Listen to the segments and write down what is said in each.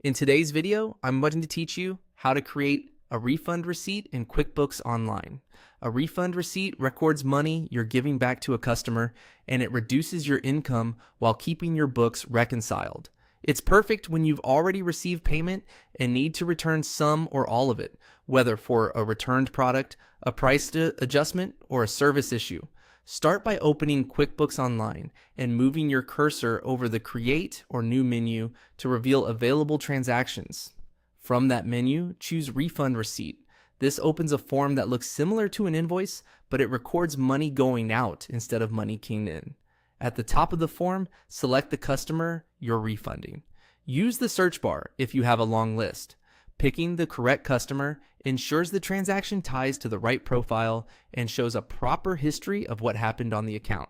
In today's video, I'm going to teach you how to create a refund receipt in QuickBooks Online. A refund receipt records money you're giving back to a customer, and it reduces your income while keeping your books reconciled. It's perfect when you've already received payment and need to return some or all of it, whether for a returned product, a price adjustment, or a service issue. Start by opening QuickBooks Online and moving your cursor over the Create or New menu to reveal available transactions. From that menu, choose Refund Receipt. This opens a form that looks similar to an invoice, but it records money going out instead of money keying in. At the top of the form, select the customer you're refunding. Use the search bar if you have a long list. Picking the correct customer ensures the transaction ties to the right profile and shows a proper history of what happened on the account.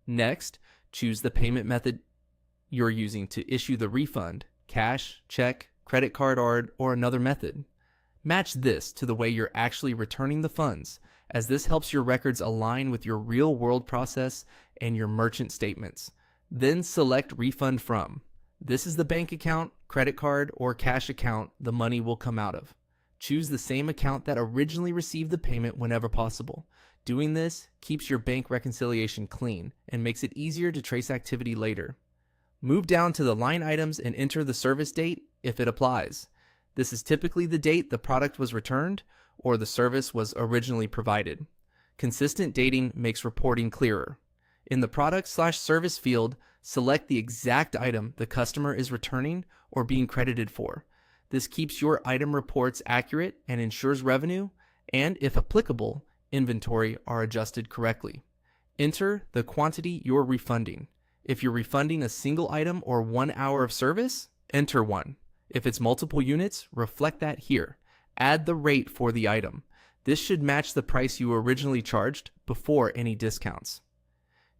Next, choose the payment method you're using to issue the refund: cash, check, credit card, or another method. Match this to the way you're actually returning the funds, as this helps your records align with your real-world process and your merchant statements. Then select Refund From. This is the bank account, credit card, or cash account the money will come out of. Choose the same account that originally received the payment whenever possible. Doing this keeps your bank reconciliation clean and makes it easier to trace activity later. Move down to the line items and enter the service date if it applies. This is typically the date the product was returned or the service was originally provided. Consistent dating makes reporting clearer. In the product/service field, select the exact item the customer is returning or being credited for. This keeps your item reports accurate and ensures revenue and, if applicable, inventory are adjusted correctly. Enter the quantity you're refunding. If you're refunding a single item or 1 hour of service, enter 1. If it's multiple units, reflect that here. Add the rate for the item. This should match the price you originally charged before any discounts.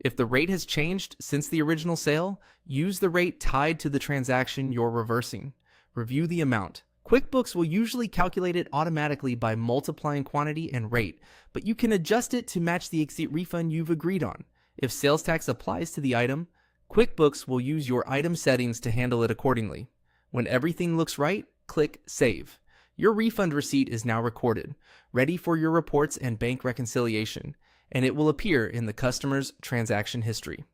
If the rate has changed since the original sale, use the rate tied to the transaction you're reversing. Review the amount. QuickBooks will usually calculate it automatically by multiplying quantity and rate, but you can adjust it to match the exit refund you've agreed on. If sales tax applies to the item, QuickBooks will use your item settings to handle it accordingly. When everything looks right, click Save. Your refund receipt is now recorded, ready for your reports and bank reconciliation, and it will appear in the customer's transaction history.